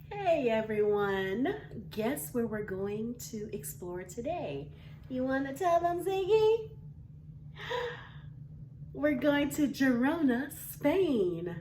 Hey everyone, guess where we're going to explore today? You want to tell them, Ziggy? We're going to Girona, Spain.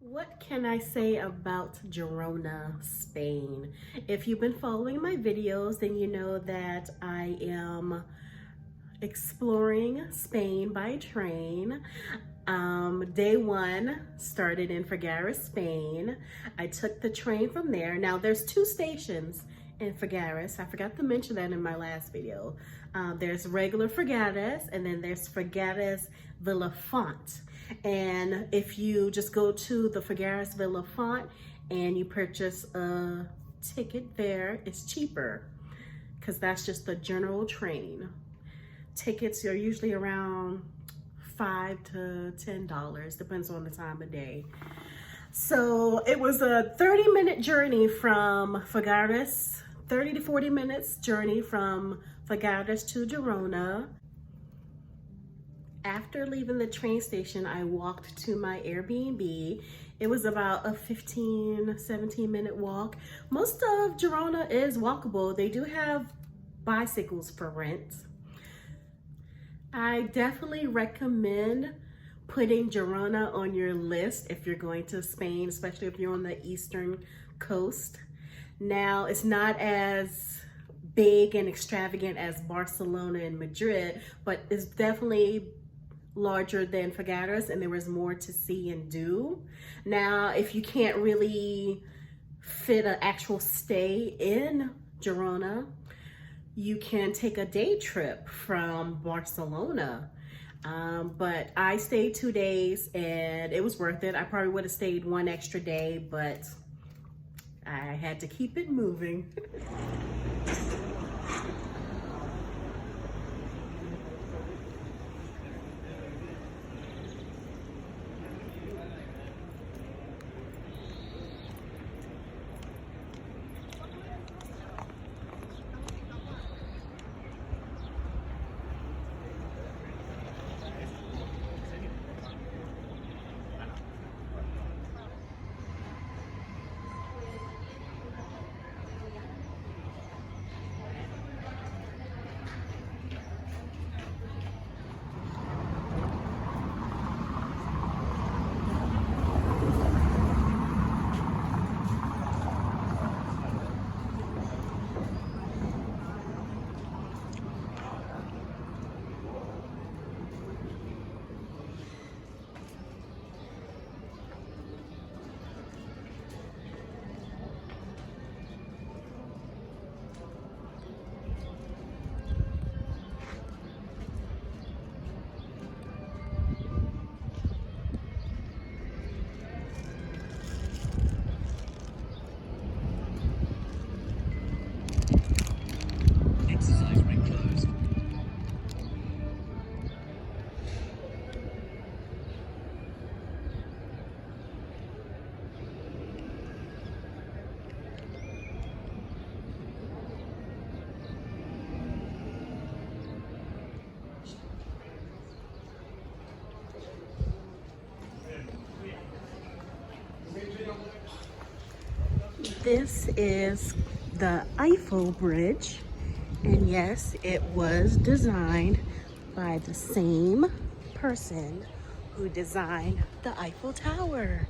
What can I say about Girona, Spain? If you've been following my videos, then you know that I am exploring Spain by train. Day one started in Figueres, Spain. I took the train from there. Now there's two stations in Figueres. I forgot to mention that in my last video. There's regular Figueres, and then there's Figueres Vilafant. And if you just go to the Figueres Vilafant and you purchase a ticket there, it's cheaper because that's just the general train. Tickets are usually around $5 to $10, depends on the time of day. So it was a 30-minute journey from Figueres, 30 to 40 minutes journey from Figueres to Girona. After leaving the train station, I walked to my Airbnb. It was about a 17-minute walk. Most of Girona is walkable. They do have bicycles for rent. I definitely recommend putting Girona on your list if you're going to Spain, especially if you're on the eastern coast. Now, it's not as big and extravagant as Barcelona and Madrid, but it's definitely larger than Figueres, and there was more to see and do. Now, if you can't really fit an actual stay in Girona, you can take a day trip from Barcelona. But I stayed 2 days and it was worth it. I probably would have stayed one extra day, but I had to keep it moving. This is the Eiffel Bridge, and yes, it was designed by the same person who designed the Eiffel Tower.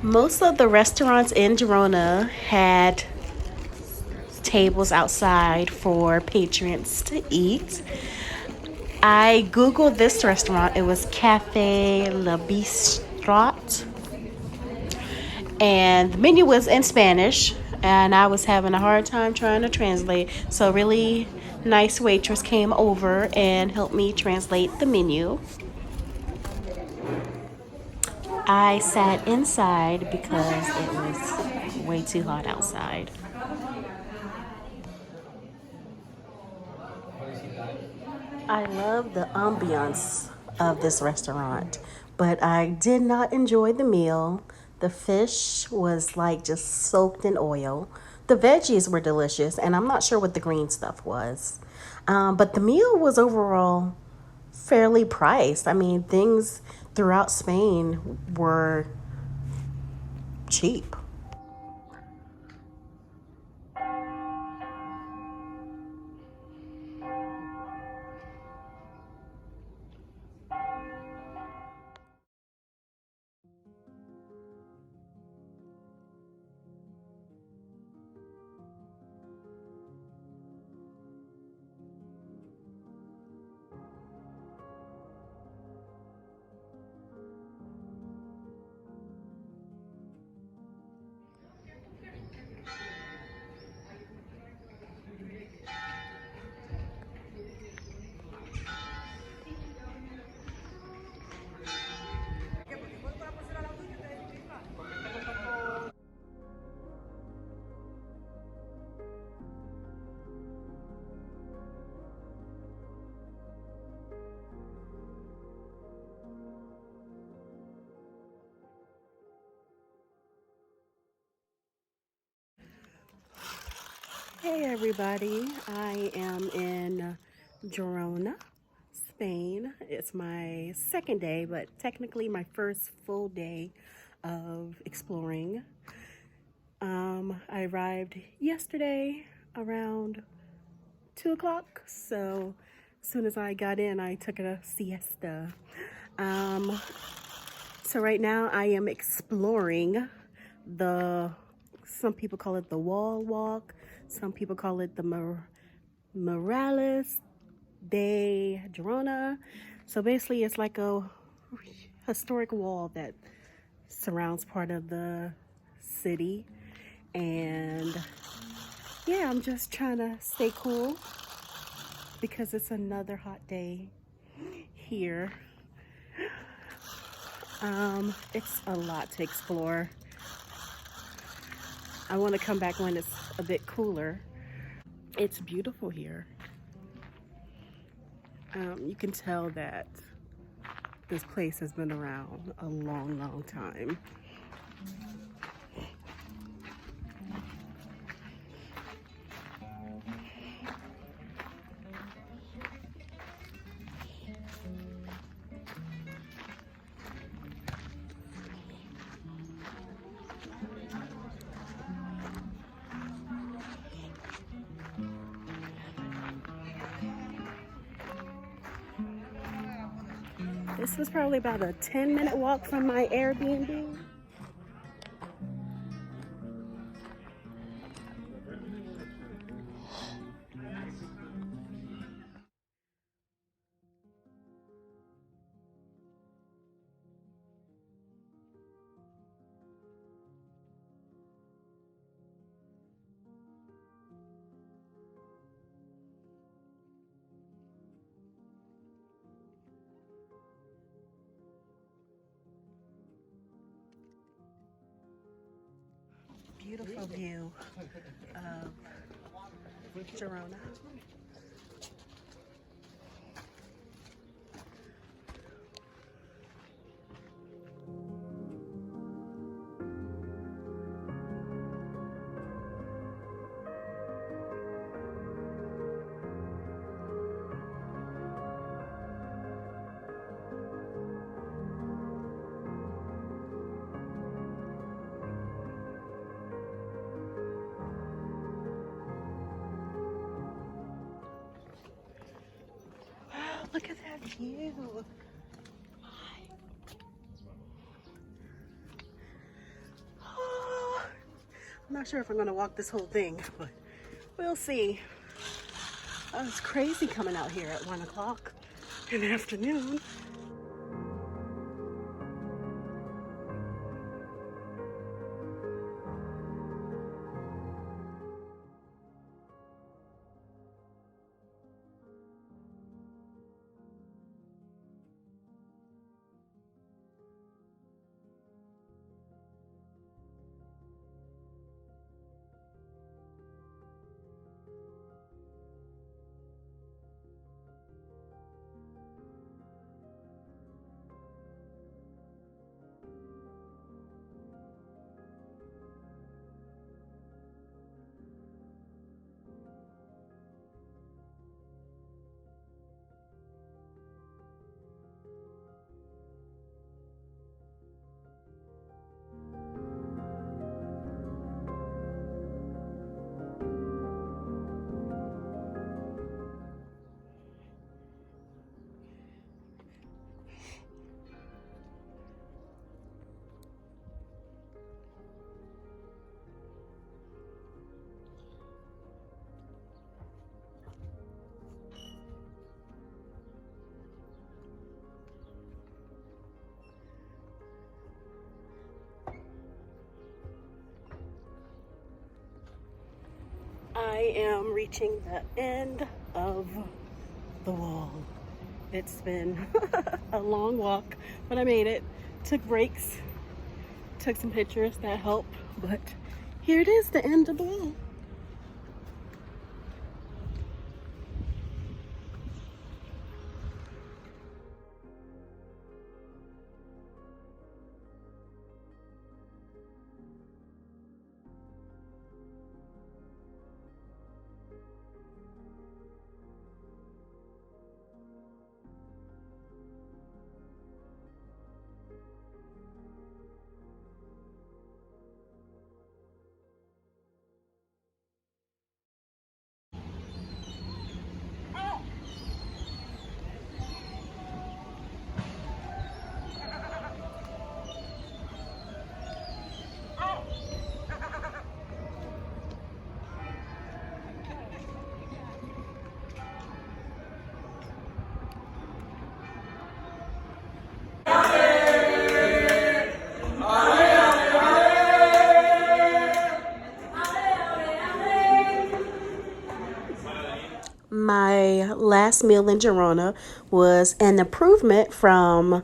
Most of the restaurants in Girona had tables outside for patrons to eat. I googled this restaurant. It was Cafe La Bistrot, and the menu was in Spanish, and I was having a hard time trying to translate. So, a really nice waitress came over and helped me translate the menu. I sat inside because it was way too hot outside. I love the ambiance of this restaurant, but I did not enjoy the meal. The fish was like just soaked in oil. The veggies were delicious, and I'm not sure what the green stuff was. But the meal was overall fairly priced. I mean, things throughout Spain were cheap. Hey everybody, I am in Girona, Spain. It's my second day, but technically my first full day of exploring. I arrived yesterday around 2 o'clock, so as soon as I got in, I took a siesta. Um, so right now I am exploring the, some people call it the wall walk, some people call it the Muralles de Girona. So basically it's like a historic wall that surrounds part of the city. And yeah, I'm just trying to stay cool because it's another hot day here. It's a lot to explore. I want to come back when it's a bit cooler. It's beautiful here. You can tell that this place has been around a long, long time. This was probably about a 10-minute walk from my Airbnb. Beautiful view of Girona. Look at that view. I'm not sure if I'm gonna walk this whole thing, but we'll see. Oh, it's crazy coming out here at 1 o'clock in the afternoon. I am reaching the end of the wall. It's been a long walk, but I made it. Took breaks, took some pictures that helped, but here it is, the end of the wall. My last meal in Girona was an improvement from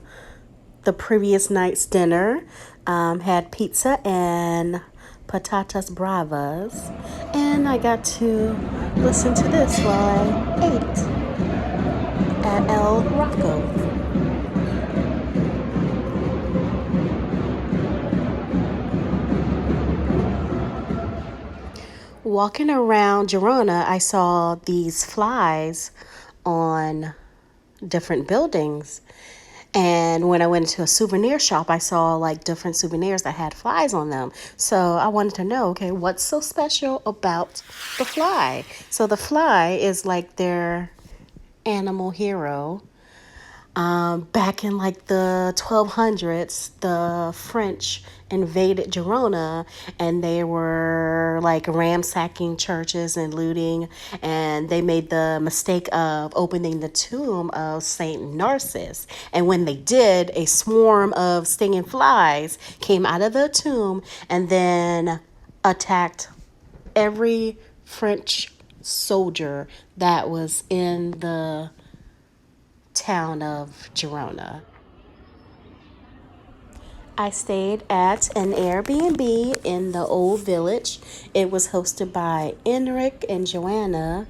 the previous night's dinner. Had pizza and patatas bravas, and I got to listen to this while I ate at El Raco. Walking around Girona, I saw these flies on different buildings. And when I went into a souvenir shop, I saw like different souvenirs that had flies on them. So I wanted to know, okay, what's so special about the fly? So the fly is like their animal hero. Back in like the 1200s, the French invaded Girona and they were like ransacking churches and looting, and they made the mistake of opening the tomb of Saint Narcissus. And when they did, a swarm of stinging flies came out of the tomb and then attacked every French soldier that was in the town of Girona. I stayed at an Airbnb in the old village. It was hosted by Enric and Joanna.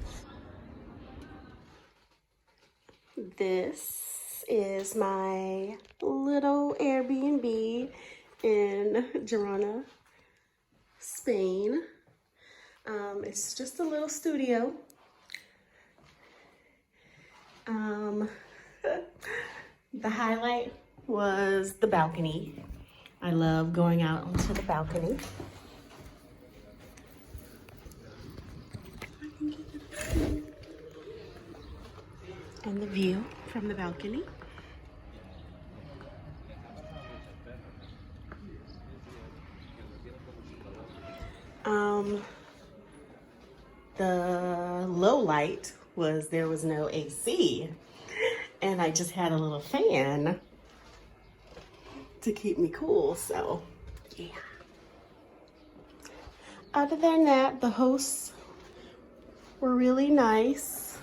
This is my little Airbnb in Girona, Spain. It's just a little studio. The highlight was the balcony. I love going out onto the balcony. And the view from the balcony. The low light was there was no AC, and I just had a little fan to keep me cool, so yeah. Other than that, the hosts were really nice.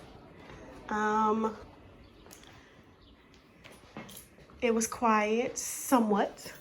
It was quiet, somewhat.